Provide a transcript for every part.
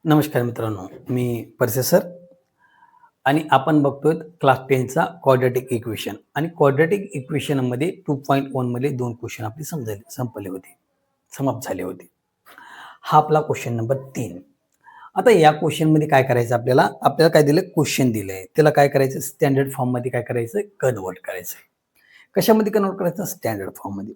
नमस्कार मित्रांनो, मी परसे सर आणि आपण बघतोय क्लास 10चा क्वाड्रॅटिक इक्वेशन आणि क्वाड्रॅटिक इक्वेशनमध्ये 2.1 मध्ये 2 क्वेश्चन आपले संपले होते, समाप्त झाले होते. हा आपला क्वेश्चन नंबर 3. आता या क्वेश्चनमध्ये काय करायचं आपल्याला काय दिलं क्वेश्चन दिलंय. त्याला काय करायचं स्टँडर्ड फॉर्ममध्ये काय करायचं कन्व्हर्ट करायचं. कशामध्ये कन्व्हर्ट करायचं स्टँडर्ड फॉर्ममध्ये.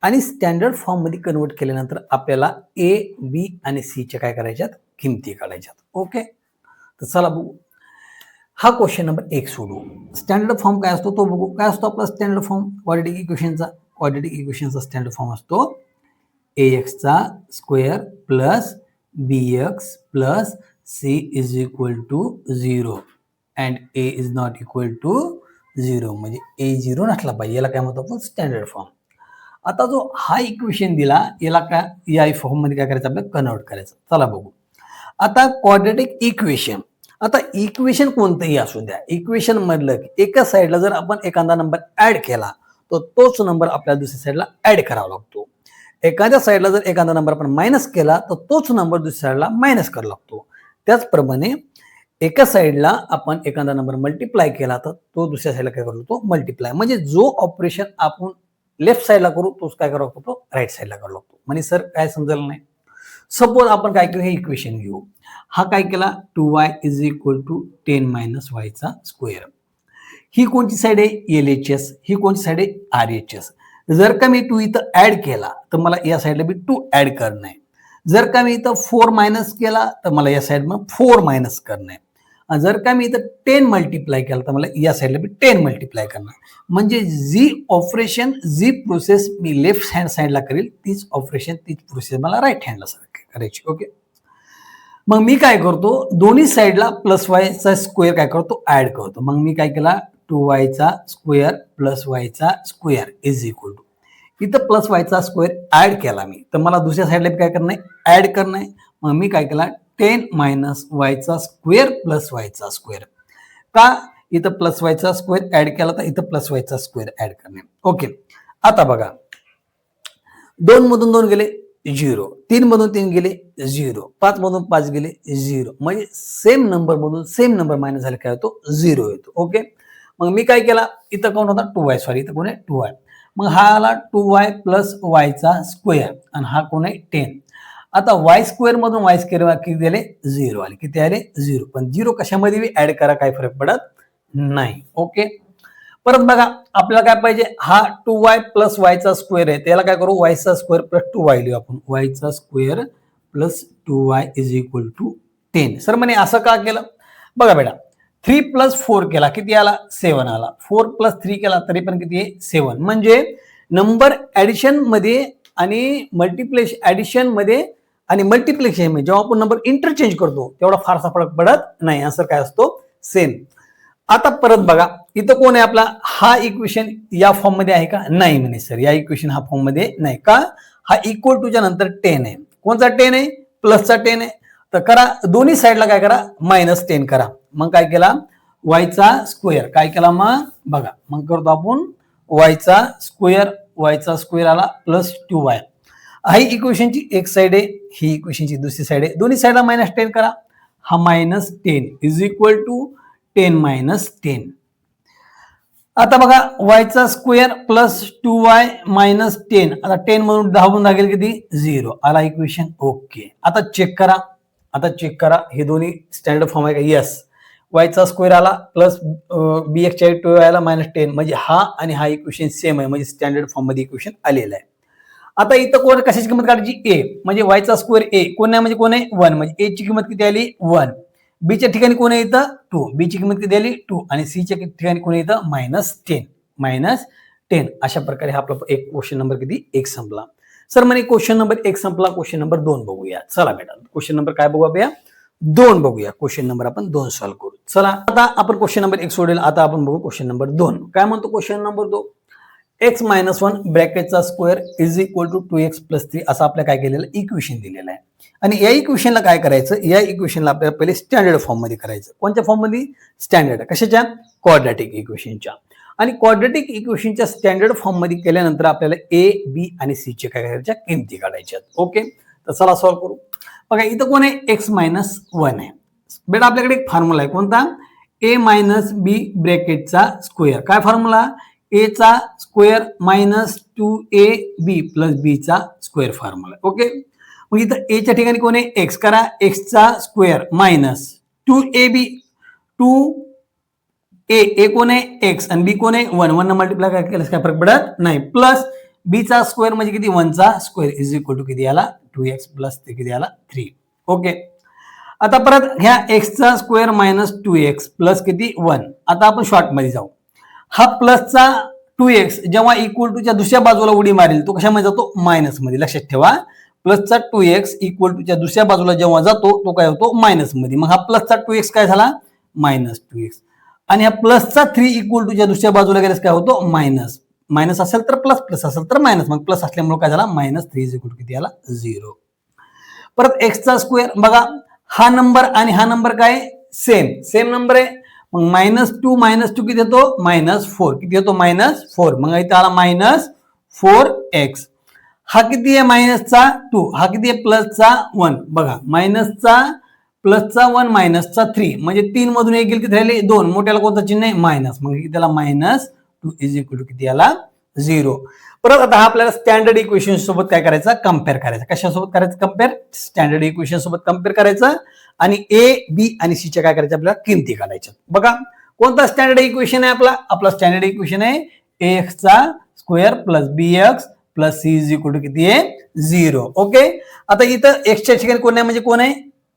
आणि स्टँडर्ड फॉर्ममध्ये कन्व्हर्ट केल्यानंतर आपल्याला ए, बी आणि सीच्या काय करायच्यात किमती काढायच्यात. ओके. तर चला बघू. हा क्वेश्चन नंबर 1 सोडू. स्टँडर्ड फॉर्म काय असतो तो बघू. काय असतो आपला स्टँडर्ड फॉर्म क्वाड्रॅटिक इक्वेशनचा? क्वाड्रॅटिक इक्वेशनचा स्टँडर्ड फॉर्म असतो ax चा square plus bx plus c is equal to 0 and a is not equal to 0 म्हणजे a 0 नसला पाहिजे. याला काय म्हणतो आपण स्टँडर्ड फॉर्म. आता जो हा इक्वेशन दिला याला काय या फॉर्म मध्ये काय करायचं आपल्याला कन्वर्ट करायचं. चला बघू. आता क्वाड्रॅटिक इक्वेशन. आता इक्वेशन कोणतंही असू द्या, इक्वेशन मधलं एका साईडला जर आपण एखादा नंबर ऍड केला तर तोच नंबर आपल्याला दुसऱ्या साईडला ऍड करावा लागतो. एखाद्या साईडला जर एखादा नंबर आपण मायनस केला तर तोच नंबर दुसऱ्या साईडला मायनस करावा लागतो. त्याचप्रमाणे एका साईडला आपण एखादा नंबर मल्टिप्लाय केला तर तो दुसऱ्या साईडला काय करतो मल्टिप्लाय. म्हणजे जो ऑपरेशन आपण लेफ्ट साईडला करू तोच काय करावा लागतो राईट साईडला करावा लागतो. म्हणजे सर काय समजलं नाही. सपोज आपण काय केलं हे इक्वेशन घेऊ. हा काय केला 2y is equal to 10 minus y चा स्क्वेअर. ही कोणती साईड आहे LHS, ही कोणती साईड आहे RHS. जर का मी 2 इथं ऍड केला तर मला या साईडला बी 2 ऍड करणं आहे. जर का मी इथं 4 मायनस केला तर मला या साईड मग 4 मायनस करणं आहे. जर का मी इथं 10 मल्टिप्लाय केला तर मला या साईडला बी 10 मल्टिप्लाय करणं. म्हणजे जी प्रोसेस मी लेफ्ट हँड साईडला करेल तीच प्रोसेस मला राईट हँडला करायची. ओके. मग मी काय करतो दोन्ही साईडला प्लस वाय चा स्क्वेअर काय करतो ऍड करतो. मग मी काय केला 2y चा स्क्वेअर प्लस y चा स्क्वेअर इज इक्वल टू इथं प्लस y चा स्क्वेअर ऍड केला मी तर मला दुसऱ्या साईडला काय करणं आहे ऍड करणं आहे. मग मी काय केला 10 मायनस y चा स्क्वेअर प्लस y चा स्क्वेअर. का इथं प्लस y चा स्क्वेअर ऍड केला तर इथं प्लस y चा स्क्वेअर ऍड करणे. ओके. आता बघा 2 मधून 2 गेले 0, 3 मधून 3 गेले 0, 5 मधून 5 गेले 0. म्हणजे सेम नंबर मधून सेम नंबर मायनस झाले काय होतो 0 येतो. ओके. मग मी काय केला इथं कोण होता 2y सॉरी इथं कोण आहे 2y. मग हा आला 2y प्लस y चा स्क्वेअर आणि हा कोण आहे 10. आता y स्क्वेअर मधून y स्क्वेअर किती आले 0 आले. किती आले 0. पण 0 कशामध्ये ऍड करा काय फरक पडत नाही. ओके. परत बघा आपल्याला काय पाहिजे हा 2y प्लस y चा स्क्वेअर आहे त्याला काय करू y चा स्क्वेअर प्लस 2y लिहू आपण. y चा square plus 2y is equal to 10. Sir म्हणे असं का केलं बघा बेटा 3 प्लस 4 केला किती आला 7 आला. 4 प्लस 3 केला तरी पण किती आहे 7. म्हणजे नंबर ऍडिशन मध्ये आणि मल्टिप्लेशन ऍडिशन मध्ये आणि मल्टिप्लेशन मध्ये जेव्हा आपण नंबर इंटरचेंज करतो तेवढा फारसा फरक पडत नाही. आन्सर काय असतो सेम. आता परत बघा इथं कोण आहे आपला हा इक्वेशन या फॉर्म मध्ये आहे का नाही म्हणे सर या इक्वेशन हा फॉर्म मध्ये नाही. का हा इक्वल टू च्या नंतर 10 आहे. कोणचा 10 आहे प्लसचा 10 आहे. तर करा दोन्ही साईडला काय करा मायनस 10 करा. मग काय केला y चा स्क्वेअर काय केला मग बघा मग करतो आपण y चा स्क्वेअर आला प्लस 2y. ही इक्वेशनची एक साईड आहे ही इक्वेशनची दुसरी साईड आहे. दोन्ही साईडला मायनस 10 करा. हा minus 10 is equal to 10 minus 10. आता बघा y चा स्क्वेअर प्लस 2y मायनस 10. आता 10 मधून 10 मधून लागेल किती 0 आला इक्वेशन. ओके. आता चेक करा हे दोन्ही स्टँडर्ड फॉर्म आहे का यस. y चा स्क्वेअर आला प्लस bx च्या 2y आला मायनस 10 म्हणजे हा आणि हा इक्वेशन सेम आहे म्हणजे स्टँडर्ड फॉर्म मध्ये इक्वेशन आलेलं आहे. आता इथं कोण कशाची किंमत काढायची a म्हणजे y चा स्क्वेअर a कोण नाही म्हणजे कोण आहे 1 म्हणजे a ची किंमत किती आली 1. बी च्या ठिकाणी कोण आहे इथं 2 बी ची किंमत किती आली 2 आणि सी च्या ठिकाणी कोण आहे इथं मायनस 10. अशा प्रकारे हा आपला एक क्वेश्चन नंबर किती 1 संपला. सर म्हणे क्वेश्चन नंबर 1 संपला. क्वेश्चन नंबर 2 बघूया. चला बेटा क्वेश्चन नंबर काय बघू आपल्या 2 बघूया. क्वेश्चन नंबर आपण 2 सॉल्व्ह करू. चला आता आपण क्वेश्चन नंबर 1 सोडेल. आता आपण बघू क्वेश्चन नंबर 2. काय म्हणतो क्वेश्चन नंबर 2 x मायनस 1 ब्रॅकेटचा square is equal to 2x plus 3 असं आपल्या काय केलेलं इक्वेशन दिलेलं आहे. आणि या इक्वेशनला काय करायचं या इक्वेशनला आपल्याला पहिले स्टँडर्ड फॉर्म मध्ये करायचं. कोणत्या फॉर्म मध्ये स्टँडर्ड कशाच्या क्वाड्रॅटिक इक्वेशनच्या. आणि क्वाड्रॅटिक इक्वेशनच्या स्टँडर्ड फॉर्म मध्ये केल्यानंतर आपल्याला ए बी आणि सी चे काय करायच्या किमती काढायच्या. ओके. तर चला सॉल्व्ह करू. बघा इथं कोण आहे, एक्स मायनस 1 आहे. बेटा आपल्याकडे एक फॉर्म्युला आहे, कोणता, ए मायनस बी ब्रॅकेटचा स्क्वेअर. काय फॉर्म्युला, ए चा स्क्वेअर मायनस 2ab प्लस बी चा स्क्वेअर फॉर्म्युला. ओके, मग इथं ए च्या ठिकाणी कोण आहे, एक्स करा, एक्सचा स्क्वेअर मायनस 2ab, 2a कोण आहे एक्स आणि बी कोण आहे 1, 1 न मल्टिप्लाय काय केलं काय फरक पडत नाही, प्लस बी चा स्क्वेअर म्हणजे किती 1 चा स्क्वेअर इज इक्वल टू किती आला 2x प्लस ते किती आला 3. ओके, आता परत ह्या x चा स्क्वेअर मायनस 2x प्लस किती 1. आता आपण शॉर्ट मध्ये जाऊ. हा प्लसचा 2x जेव्हा इक्वल टू च्या दुसऱ्या बाजूला उडी मारेल तो कशामध्ये जातो, मायनस मध्ये. लक्षात ठेवा, प्लसचा 2x इक्वल टू च्या दुसऱ्या बाजूला जेव्हा जातो तो काय होतो, मायनस मध्ये. मग हा प्लसचा 2x काय झाला, मायनस 2x. आणि हा प्लसचा 3 इक्वल टू च्या दुसऱ्या बाजूला गेल्यास काय होतो, मायनस. मायनस असेल तर प्लस, प्लस असेल तर मायनस. मग प्लस असल्यामुळे काय झाला, मायनस 3 इज इक्वल टू किती आला 0. परत x चा स्क्वेअर, बघा हा नंबर आणि हा नंबर काय सेम सेम नंबर आहे. मग -2 किती येतो, -4 किती येतो, -4. मग इथे आला -4x. हा किती आहे मायनसचा 2, हा किती आहे प्लसचा 1. बघा मायनसचा प्लसचा 1 मायनसचा 3 म्हणजे 3 मधून एक गेले किती राहिले 2. मोठ्याला कोणतं चिन्ह आहे, मायनस. मग त्याला -2 इज इक्वल टू किती आला 0. परत आता हा आपल्याला स्टँडर्ड इक्वेशन सोबत काय करायचं, कम्पेअर करायचं. कशासोबत करायचं कम्पेअर, स्टँडर्ड इक्वेशन सोबत कम्पेअर करायचं आणि ए बी आणि सी च्या काय करायचं आपल्याला किमती काढायच्या. बघा कोणता स्टँडर्ड इक्वेशन आहे आपला स्टँडर्ड इक्वेशन आहे ax चा square plus bx plus c is equal to किती आहे 0. ओके, आता इथं x च्या ठिकाणी कोण आहे म्हणजे कोण आहे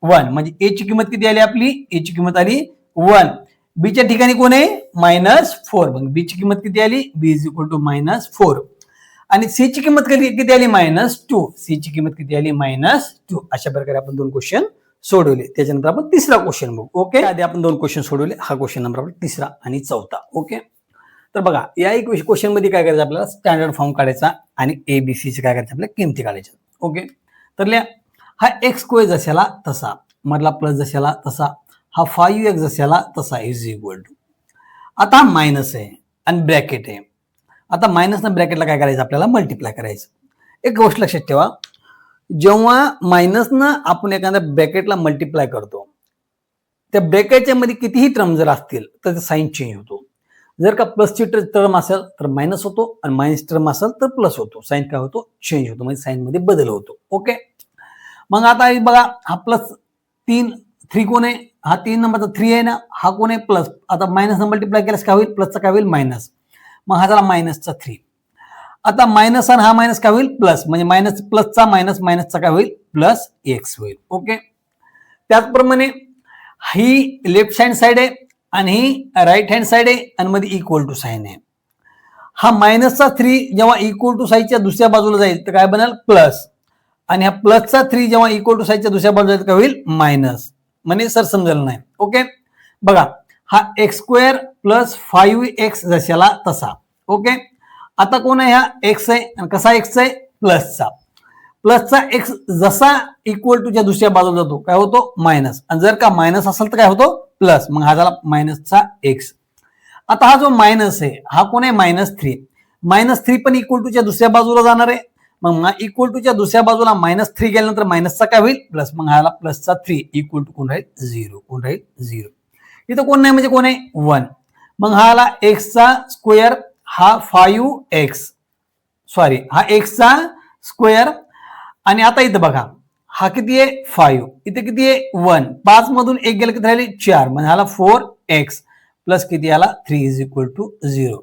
1, म्हणजे a ची किंमत किती आली आपली, a ची किंमत आली 1. b च्या ठिकाणी कोण आहे -4, मग b ची किंमत किती आली, b इज इक्वल टू -4. आणि c ची किंमत किती आली -2, c ची किंमत किती आली -2. अशा प्रकारे आपण 2 क्वेश्चन सोडवले. त्याच्यानंतर आपण तिसरा क्वेश्चन बघू. ओके, आधी आपण 2 क्वेश्चन सोडवले, हा क्वेश्चन नंबर आपला तिसरा आणि चौथा. ओके, तर बघा या क्वेश्चन मध्ये काय करायचं आपल्याला, स्टँडर्ड फॉर्म काढायचा आणि एबीसी चे काय करायचं आपल्याला किमती काढायच्या. ओके, तर लिहा, हा एक्स स्क्वेअर जशाला तसा, मधला प्लस जशाला तसा, हा 5x जशाला तसा इज इक्वल टू. आता मायनस आहे आणि ब्रॅकेट आहे. आता मायनस न ब्रॅकेटला काय करायचं आपल्याला, मल्टिप्लाय करायचं. एक गोष्ट लक्षात ठेवा, जेव्हा मायनस न आपण एखाद्या ब्रॅकेटला मल्टिप्लाय करतो, त्या ब्रॅकेटच्या मध्ये कितीही टर्म जर असतील तर साइन चेंज होतो. जर का प्लसची टर्म असेल तर मायनस होतो आणि मायनस टर्म असेल तर प्लस होतो. साइन काय होतो, चेंज होतो, म्हणजे साइन मध्ये बदल होतो. ओके, मग आता बघा हा प्लस 3 कोण आहे, हा 3 नंबरचा 3 आहे ना, हा कोण आहे प्लस. आता मायनस न मल्टिप्लाय केल्यास काय होईल, प्लसचा काय होईल मायनस. मग हा झाला मायनसचा 3. आता मायनस आणि हा मायनस काय होईल प्लस, म्हणजे मायनस प्लसचा मायनस मायनसचा काय होईल प्लस एक्स होईल. ओके, त्याचप्रमाणे ही लेफ्ट हँड साइड आहे आणि ही राईट हँड साइड आहे आणि मध्ये इक्वल टू साइन आहे. हा मायनसचा 3 जेव्हा इक्वल टू साईनच्या दुसऱ्या बाजूला जाईल तर काय बनेल प्लस, आणि हा प्लसचा 3 जेव्हा इक्वल टू साईनच्या दुसऱ्या बाजूला जाईल काय होईल मायनस. म्हणजे सर समजलं नाही. ओके, बघा हा एक्स स्क्वेअर प्लस 5x जशाला तसा. ओके, आता कोण आहे, हा एक्स आहे आणि कसा एक्स आहे प्लसचा. प्लसचा एक्स जसा इक्वल टू च्या दुसऱ्या बाजूला जातो काय होतो मायनस, आणि जर का मायनस असेल तर काय होतो प्लस. मग हा झाला मायनसचा एक्स. आता हा जो मायनस आहे हा कोण आहे -3. -3 पण इक्वल टू च्या दुसऱ्या बाजूला जाणार आहे. मग इक्वल टू च्या दुसऱ्या बाजूला -3 गेल्यानंतर मायनसचा काय होईल प्लस. मग हा प्लसचा 3 इक्वल टू कोण राहील 0. कोण राहील 0. इथं कोण नाही म्हणजे कोण आहे 1. मग हा आला एक्सचा स्क्वेअर, हा 5x, सॉरी हा एक्सचा स्क्वेअर. आणि आता इथं बघा हा किती आहे 5, इथे किती आहे 1, 5 मधून एक गेलं किती राहिले 4, म्हणजे हाला 4x प्लस किती आला 3 इज इक्वल टू 0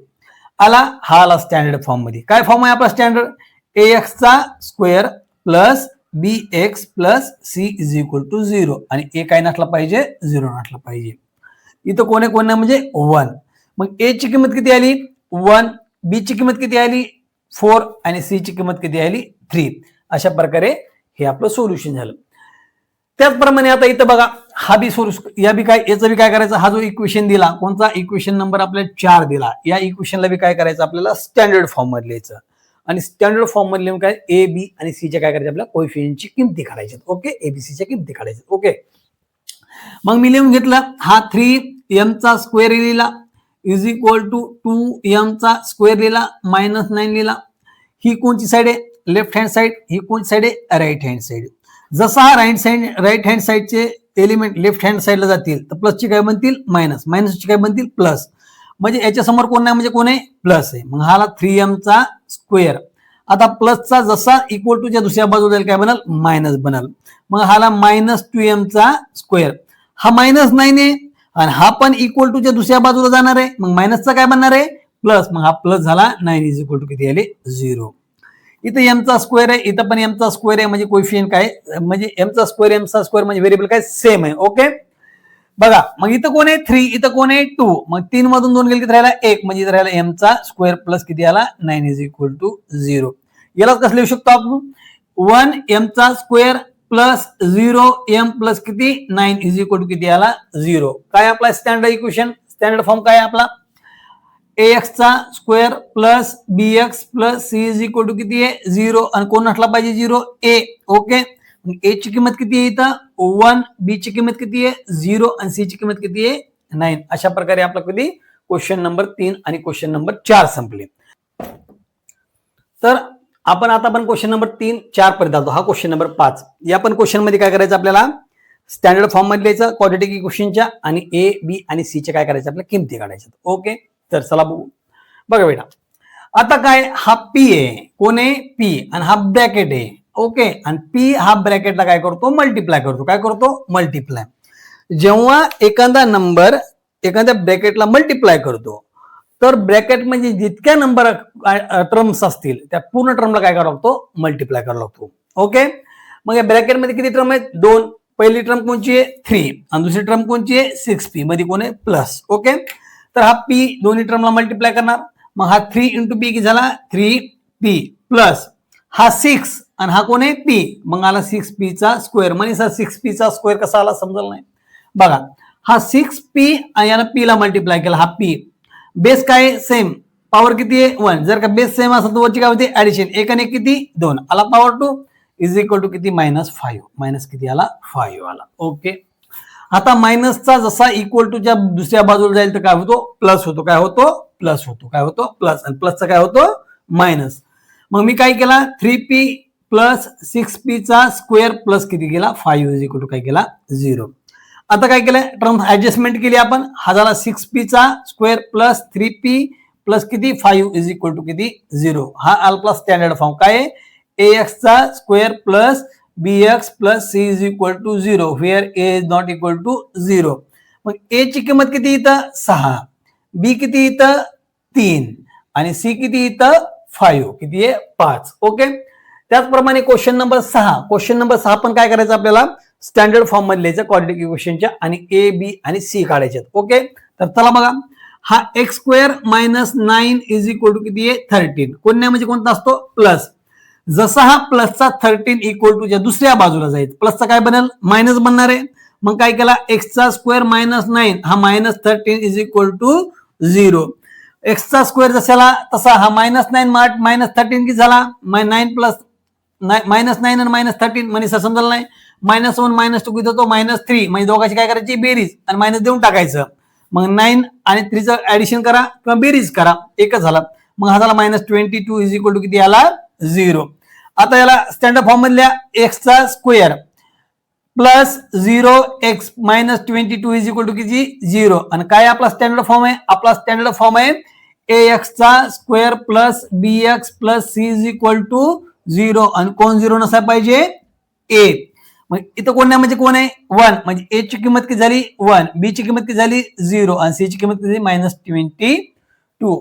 आला. हा आला स्टँडर्ड फॉर्म मध्ये. काय फॉर्म आहे आपला स्टँडर्ड, ax चा square plus bx plus c is equal to 0, आणि a काय नसला पाहिजे 0 नसला पाहिजे. इथं कोण आहे कोण नाही म्हणजे 1. मग a ची किंमत किती आली 1, b ची किंमत किती आली 4 आणि c ची किंमत किती आली 3. अशा प्रकारे हे आपलं सोल्युशन झालं. त्याचप्रमाणे आता इथं बघा हा बी सोल्युशन, या बी काय याचं बी काय करायचं, हा जो इक्वेशन दिला कोणता इक्वेशन नंबर आपल्याला 4 दिला, या इक्वेशनला बी काय करायचं आपल्याला स्टँडर्ड फॉर्म मध्ये लिहायचं. आणि स्टँडर्ड फॉर्म मध्ये लिहून काय ए बी आणि सी च्या काय करायचं आपल्याला कोएफिशियंटची किमती काढायच्या. ओके, एबीसीच्या किमती काढायच्या. ओके, मग मी लिहून घेतलं, हा 3m चा स्क्वेअर लिहिला इज इक्वल टू 2m चा स्क्वेअर लिहिला -9 लिहिला. ही कोणची साइड आहे लेफ्ट हँड साईड, ही कोणती साईड आहे राईट हँड साईड. जसा हा राईट हँड साईडचे एलिमेंट लेफ्ट हँड साईडला जातील तर प्लसची काय बनतील मायनस, मायनसची काय बनतील प्लस. म्हणजे याच्या समोर कोण नाही म्हणजे कोण आहे प्लस आहे. मग हाला 3m चा स्क्वेअर. आता प्लसचा जसा इक्वल टूच्या दुसऱ्या बाजूला जाईल काय बनल मायनस बनल. मग हाला -2m चा स्क्वेअर. हा -9 आहे आणि हा पण इक्वल टूच्या दुसऱ्या बाजूला जाणार आहे. मग मायनसचा काय बनणार आहे प्लस. मग हा प्लस झाला 9 इज इक्वल टू किती आले 0. इथं एमचा स्क्वेअर आहे, इथं पण एमचा स्क्वेअर आहे. म्हणजे कोएफिशियंट काय म्हणजे एमचा स्क्वेअर म्हणजे व्हेरिएबल काय सेम आहे. ओके बघा मग इथं कोण आहे 3, इथं कोण आहे 2. मग 3 मधून 2 गेले किती राहिला 1. म्हणजे इथं राहिला एमचा स्क्वेअर प्लस किती आला 9 इज इक्वल टू 0. याला कसं लिहू शकतो आपण 1m चा स्क्वेअर प्लस 0m प्लस किती 9 इज इक्वल टू किती आला 0. काय आपला स्टँडर्ड इक्वेशन, स्टँडर्ड फॉर्म काय आपला ax चा square plus bx plus c is equal to किती आहे 0. आणि कोण असला पाहिजे 0 a. ओके a ची किंमत किती आहे इथं 1, b ची किंमत किती आहे 0 आणि c ची किंमत किती आहे 9. अशा प्रकारे आपला कधी क्वेश्चन नंबर 3 आणि क्वेश्चन नंबर 4 संपले. तर आपण आता पण क्वेश्चन नंबर 3, 4 पर्यंत आलो. हा क्वेश्चन नंबर 5. या पण क्वेश्चन मध्ये काय करायचं आपल्याला स्टँडर्ड फॉर्म मध्ये लिहायचं क्वाड्रॅटिक इक्वेशनच्या आणि a, b आणि c च्या काय करायचं आपल्या किमती काढायच्या. ओके तर चला बघू. बघा बेटा आता काय हा p आहे, कोण आहे p आणि हा ब्रॅकेट आहे. ओके आणि p हा ब्रॅकेटला काय करतो मल्टिप्लाय करतो. काय करतो मल्टिप्लाय. जेव्हा एखादा नंबर एखाद्या ब्रॅकेटला मल्टिप्लाय करतो तर ब्रॅकेट म्हणजे जितक्या नंबर टर्म्स असतील त्या पूर्ण टर्मला काय करावं लागतो मल्टिप्लाय करावा लागतो. ओके मग या ब्रॅकेटमध्ये किती टर्म आहेत 2. पहिली टर्म कोणची आहे 3 आणि दुसरी टर्म कोणची आहे 6p मध्ये कोण आहे प्लस. ओके तर हा p दोन्ही टर्मला मल्टिप्लाय करणार. मग हा 3 इंटू p किती झाला 3p प्लस हा 6 आणि हा कोण आहे p. मग आला 6p चा स्क्वेअर. म्हणजे 6p चा स्क्वेअर कसा आला समजलं नाही. बघा हा 6p आणि याला p ला मल्टिप्लाय केला. हा p बेस काय सेम पॉवर किती आहे 1. जर का बेस सेम असेल तर वरची काय होते ऍडिशन. 1 आणि 1 किती 2 आला पॉवर 2 इज इक्वल टू किती -5. मायनस किती आला 5 आला. ओके आता मायनसचा जसा इक्वल टूच्या दुसऱ्या बाजूला जाईल तर काय होतो प्लस होतो. काय होतो प्लस होतो. काय होतो प्लस आणि प्लसचा काय होतो मायनस. मग मी काय केला 3p प्लस 6p चा स्क्वेअर प्लस किती गेला 5 इज इक्वल टू काय केला 0. आता काय केलं टर्म ऍडजस्टमेंट केली आपण. हा झाला 6p चा स्क्वेअर प्लस 3p प्लस किती 5 इज इक्वल टू किती 0. हा आपला स्टँडर्ड फॉर्म काय आहे ax चा square plus bx plus c is equal to 0 where a is not equal to 0. मग a ची किंमत किती इथं 6, b किती इथं 3 आणि c किती इथं 5 किती आहे 5. ओके त्याचप्रमाणे क्वेश्चन नंबर 6 पण काय करायचं आपल्याला स्टँडर्ड फॉर्म मध्ये लिहायचं क्वाड्रॅटिक इक्वेशनच्या आणि a, b आणि c काढायचे. ओके तर चला बघा हा x square minus 9 is equal to किती आहे 13. कोणत्या म्हणजे कोणता असतो प्लस. जसा हा प्लसचा 13 इक्वल टूच्या दुसऱ्या बाजूला जाईल प्लसचा काय बनेल मायनस बनणार आहे. मग काय केला x चा स्क्वेअर -9 हा -13 इज इक्वल टू 0. x चा स्क्वेअर जसाला तसा हा -9 -13 किती झाला 9 प्लस -9 आणि -13 म्हणजे समजलं नाही. -1 -2 किती होतो -3 म्हणजे दोघांची काय करायची बेरीज आणि मायनस देऊन टाकायचं. मग 9 आणि 3 चं ऍडिशन करा किंवा बेरीज करा एकच झाला. मग हा झाला -22 इज इक्वल टू किती आला 0. आता याला स्टँडर्ड फॉर्म मधल्या x चा square plus 0x -22 is equal to किती 0. आणि काय आपला स्टँडर्ड फॉर्म आहे आपला स्टँडर्ड फॉर्म आहे ax चा square plus bx plus c is equal to 0 आणि कोण 0 नसायला पाहिजे a. मग इथं कोण नाही म्हणजे कोण आहे 1 म्हणजे a ची किंमत किती झाली 1, b ची किंमत किती झाली 0 आणि c ची किंमत किती -22.